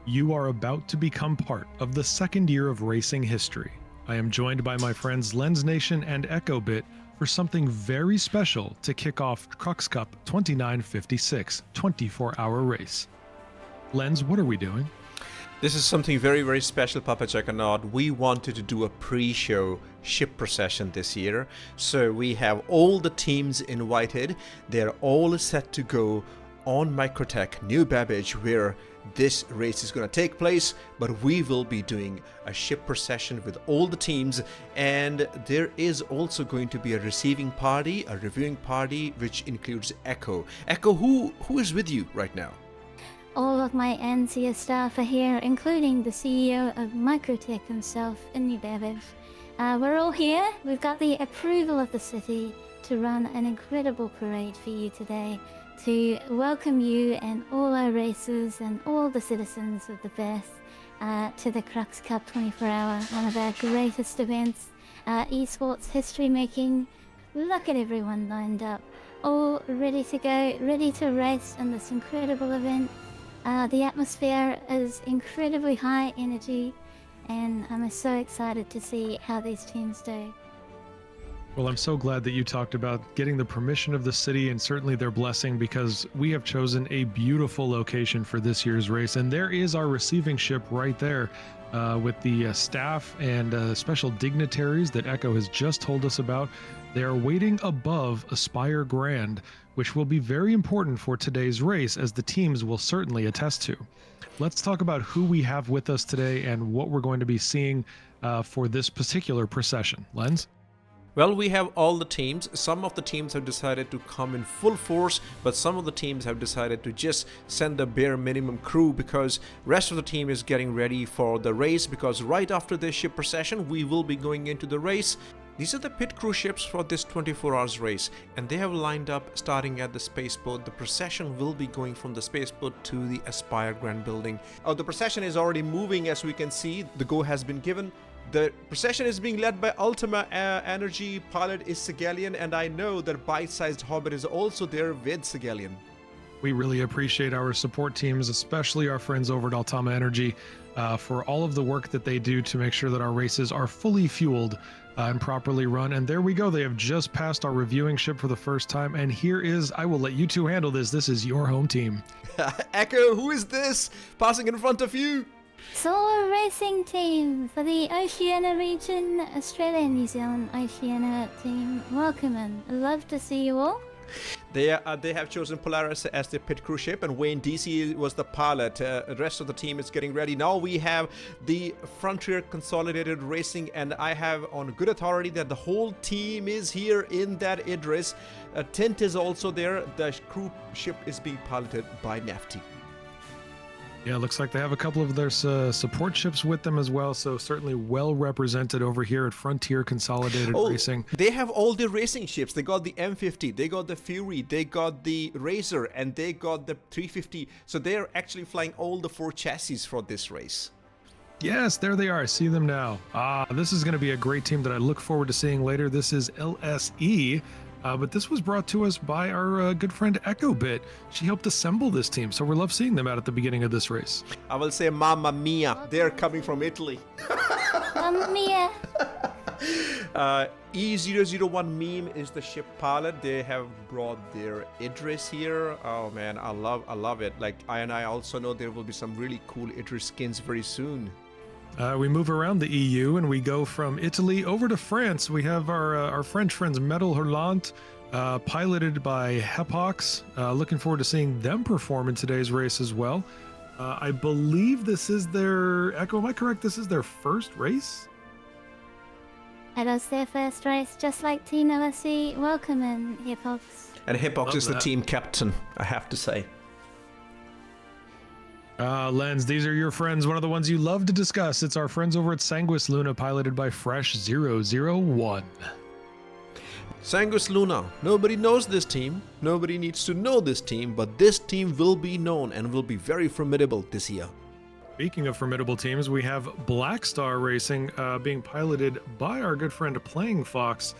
You are about to become part of the second year of racing history. I am joined by my friends Lens Nation and EchoBit for something very special to kick off Crux Cup 2956 24-hour race. Lens, what are we doing? This is something very, very special, Papa Juggernaut. We wanted to do a pre-show ship procession this year. So we have all the teams invited. They're all set to go on Microtech New Babbage, where this race is going to take place, but we will be doing a ship procession with all the teams, and there is also going to be a receiving party, a reviewing party, which includes Echo. Echo, who is with you right now? All of my ANZIA staff are here, including the CEO of Microtech himself in New Babbage. We're all here. We've got the approval of the city to run an incredible parade for you today, to welcome you and all our racers and all the citizens of the Beth to the Crux Cup 24-hour, one of our greatest events, esports history making. Look at everyone lined up, all ready to go, ready to race in this incredible event. The atmosphere is incredibly high energy, and I'm so excited to see how these teams do. Well, I'm so glad that you talked about getting the permission of the city and certainly their blessing, because we have chosen a beautiful location for this year's race. And there is our receiving ship right there with the staff and special dignitaries that Echo has just told us about. They are waiting above Aspire Grand, which will be very important for today's race, as the teams will certainly attest to. Let's talk about who we have with us today and what we're going to be seeing for this particular procession. Lens? Well, we have all the teams. Some of the teams have decided to come in full force, but some of the teams have decided to just send the bare minimum crew, because rest of the team is getting ready for the race, because right after this ship procession, we will be going into the race. These are the pit crew ships for this 24 hours race, and they have lined up starting at the spaceport. The procession will be going from the spaceport to the Aspire Grand building. The procession is already moving, as we can see. The go has been given. The procession is being led by Ultima Energy, pilot is Sigelian, and I know that Bite-Sized Hobbit is also there with Sigelian. We really appreciate our support teams, especially our friends over at Ultima Energy, for all of the work that they do to make sure that our races are fully fueled and properly run. And there we go. They have just passed our reviewing ship for the first time. And here is, I will let you two handle this. This is your home team. Echo, who is this passing in front of you? SOAR Racing Team for the Oceania region, Australia and New Zealand Oceania team. Welcome in. Love to see you all. They have chosen Polaris as the pit crew ship, and Wayne DC was the pilot. The rest of the team is getting ready. Now we have the Frontier Consolidated Racing, and I have on good authority that the whole team is here in that Idris. Tint is also there. The crew ship is being piloted by Nafty. Yeah, it looks like they have a couple of their support ships with them as well, so certainly well represented over here at Frontier Consolidated Racing. They have all the racing ships. They got the M50, they got the Fury, they got the Razor, and they got the 350. So they are actually flying all the 4 chassis for this race. Yes, there they are. I see them now. This is going to be a great team that I look forward to seeing later. This is LSE. But this was brought to us by our good friend EchoBit. She helped assemble this team, so we love seeing them out at the beginning of this race. I will say Mamma Mia. They're coming from Italy. Mamma Mia. E001 meme is the ship pilot. They have brought their Idris here. Oh man, I love it. Like, I also know there will be some really cool Idris skins very soon. We move around the EU and we go from Italy over to France. We have our French friends Metal Hurlant, piloted by Hepox. Looking forward to seeing them perform in today's race as well. I believe this is their, Echo, am I correct? This is their first race? It is their first race, just like Team LSE. Welcome in, Hepox. And Hepox is the team captain, I have to say. Lens, these are your friends, one of the ones you love to discuss. It's our friends over at Sanguis Luna, piloted by Fresh001. Sanguis Luna. Nobody knows this team. Nobody needs to know this team, but this team will be known and will be very formidable this year. Speaking of formidable teams, we have Black Star Racing being piloted by our good friend Playing Fox.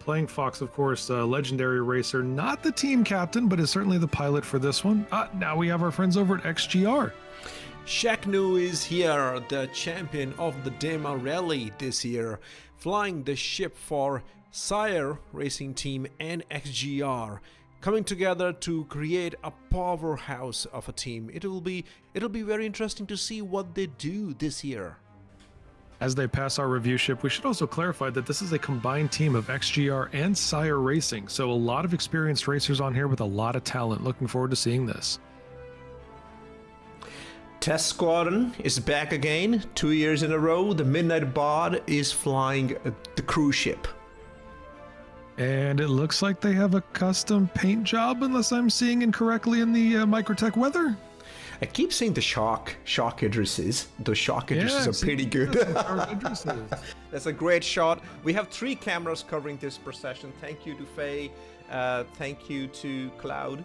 Playing Fox, of course, a legendary racer, not the team captain, but is certainly the pilot for this one. Now we have our friends over at XGR. Shaknu is here, the champion of the Dema Rally this year, flying the ship for SCIRE racing team and XGR, coming together to create a powerhouse of a team. It'll be very interesting to see what they do this year. As they pass our review ship, we should also clarify that this is a combined team of XGR and SCIRE Racing, so a lot of experienced racers on here with a lot of talent. Looking forward to seeing this. Test Squadron is back again, 2 years in a row. The Midnight Bod is flying the cruise ship. And it looks like they have a custom paint job, unless I'm seeing incorrectly in the Microtech weather. I keep saying the shock addresses. Those shock addresses are pretty good. That's a great shot. We have 3 cameras covering this procession. Thank you to Faye. Thank you to Cloud.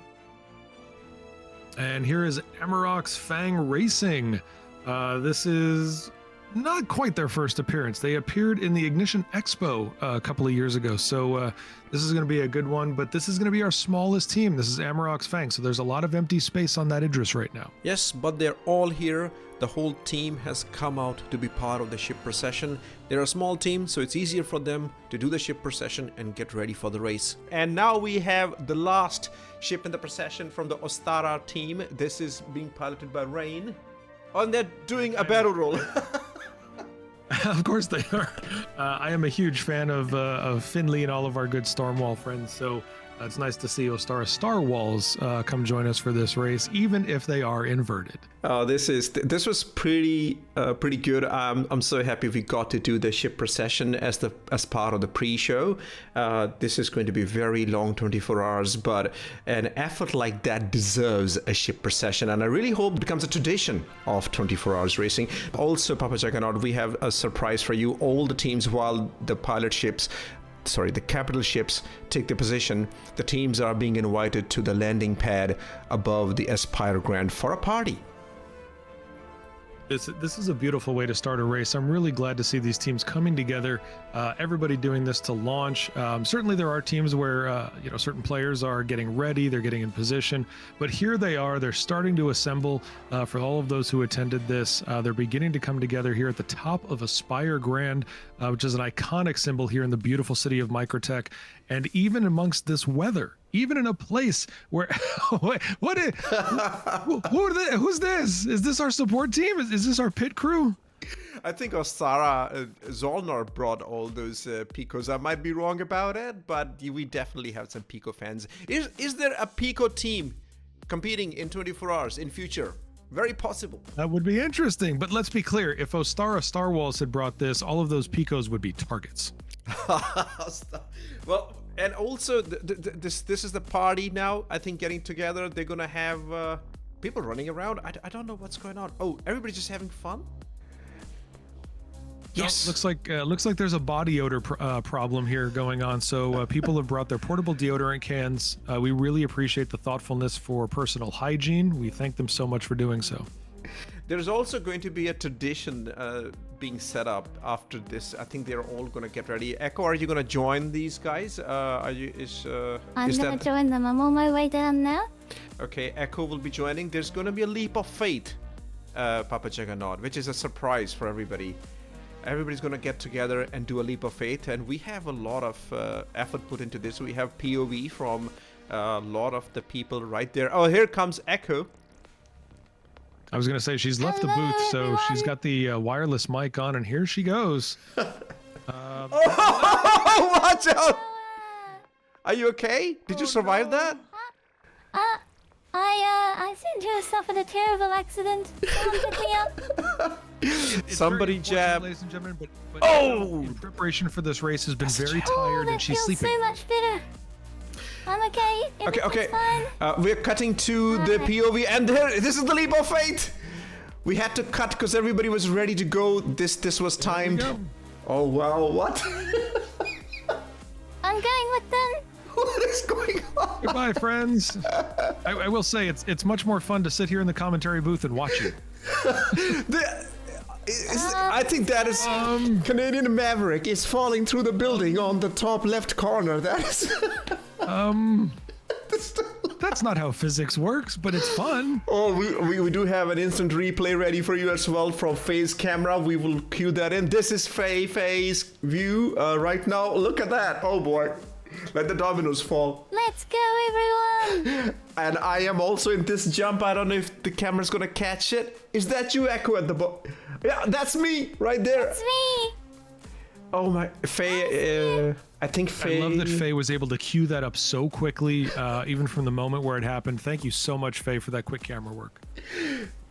And here is Amarok's Fang Racing. This is not quite their first appearance. They appeared in the Ignition Expo a couple of years ago, so this is going to be a good one, but this is going to be our smallest team. This is Amarok's Fang, so there's a lot of empty space on that Idris right now. Yes, but they're all here. The whole team has come out to be part of the ship procession. They're a small team, so it's easier for them to do the ship procession and get ready for the race. And now we have the last ship in the procession from the Ostara team. This is being piloted by Rain. And they're doing a barrel roll. Of course they are. I am a huge fan of Finley and all of our good Stormwall friends, so it's nice to see Ostara Starwals come join us for this race, even if they are inverted. This was pretty good. I'm so happy we got to do the ship procession as part of the pre-show. This is going to be very long, 24 hours, but an effort like that deserves a ship procession, and I really hope it becomes a tradition of 24 hours racing. Also, Papa Juggernaut, we have a surprise for you. All the teams, while the capital ships take their position, the teams are being invited to the landing pad above the Aspire Grand for a party. This is a beautiful way to start a race. I'm really glad to see these teams coming together, everybody doing this to launch. Certainly there are teams where certain players are getting ready, they're getting in position, but here they are, they're starting to assemble. For all of those who attended this, they're beginning to come together here at the top of Aspire Grand, which is an iconic symbol here in the beautiful city of Microtech. And even amongst this weather, even in a place where who's this? Is this our support team? Is this our pit crew? I think Ostara Zollner brought all those Picos. I might be wrong about it, but we definitely have some Pico fans. Is there a Pico team competing in 24 hours in future? Very possible. That would be interesting, but let's be clear. If Ostara Starwals had brought this, all of those Picos would be targets. Well, and also this is the party now. I think getting together, they're gonna have people running around. I don't know what's going on. Oh, everybody's just having fun. Yes. Looks like there's a body odor problem here going on. So people have brought their portable deodorant cans. We really appreciate the thoughtfulness for personal hygiene. We thank them so much for doing so. There's also going to be a tradition being set up after this. I think they're all going to get ready. Echo, are you going to join these guys? I'm going to join them. I'm on my way down now. Okay, Echo will be joining. There's going to be a leap of fate, Papa Juggernaut, which is a surprise for everybody. Everybody's going to get together and do a leap of faith, and we have a lot of effort put into this. We have POV from a lot of the people right there. Oh, here comes Echo. I was going to say, she's left the booth, so everyone. She's got the wireless mic on, and here she goes. Oh, watch out! Are you okay? Did you survive that? I seem to have suffered a terrible accident. Someone pick me up. Somebody jab. Ladies and gentlemen, but in preparation for this race has been very tired, and she's sleeping. So much better. I'm okay. Okay. We're cutting to the POV, and this is the leap of faith. We had to cut because everybody was ready to go. This was timed. Oh wow! What? I'm going with them. What is going on? Goodbye, friends. I will say it's much more fun to sit here in the commentary booth and watch you. I think that is Canadian Maverick is falling through the building on the top left corner. That is. That's not how physics works, but it's fun. Oh, we do have an instant replay ready for you as well from Faye's camera. We will cue that in. This is Faye's view right now. Look at that. Oh boy. Let the dominoes fall. Let's go, everyone! And I am also in this jump. I don't know if the camera's gonna catch it. Is that you, Echo, at the bottom? Yeah, that's me right there. It's me! Oh my, Faye, I think Faye... I love that Faye was able to cue that up so quickly, even from the moment where it happened. Thank you so much, Faye, for that quick camera work.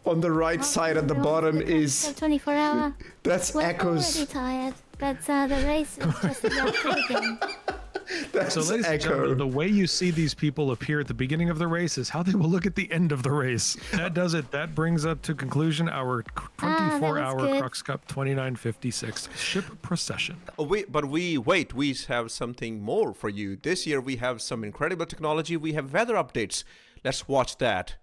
On the right side at the bottom is... 24 hour. That's We're Echo's... already tired, but the race is just about to begin. That's So, ladies and gentlemen, the way you see these people appear at the beginning of the race is how they will look at the end of the race. That does it. That brings up to conclusion our 24-hour Crux Cup 2956 ship procession. Oh, we have something more for you. This year we have some incredible technology. We have weather updates. Let's watch that.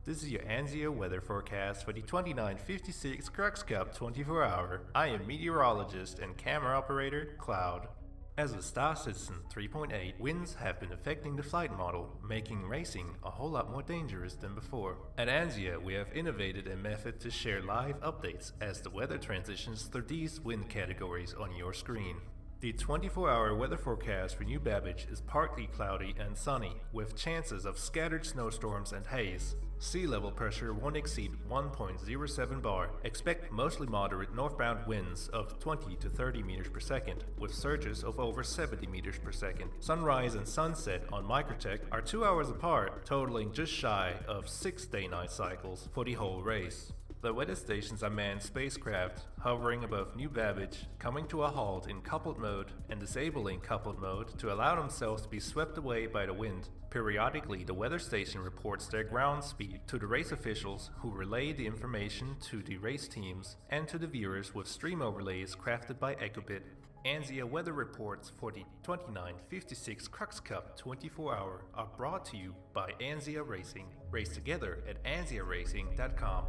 This is your ANZIA weather forecast for the 2956 Crux Cup 24-hour. I am meteorologist and camera operator, Cloud. As of Star Citizen 3.8, winds have been affecting the flight model, making racing a whole lot more dangerous than before. At ANZIA, we have innovated a method to share live updates as the weather transitions through these wind categories on your screen. The 24-hour weather forecast for New Babbage is partly cloudy and sunny, with chances of scattered snowstorms and haze. Sea level pressure won't exceed 1.07 bar. Expect mostly moderate northbound winds of 20 to 30 meters per second, with surges of over 70 meters per second. Sunrise and sunset on Microtech are 2 hours apart, totaling just shy of 6 day-night cycles for the whole race. The weather stations are manned spacecraft hovering above New Babbage, coming to a halt in coupled mode and disabling coupled mode to allow themselves to be swept away by the wind. Periodically, the weather station reports their ground speed to the race officials, who relay the information to the race teams and to the viewers with stream overlays crafted by Ecobit. ANZIA weather reports for the 2956 Crux Cup 24-hour are brought to you by ANZIA Racing. Race together at anziaracing.com.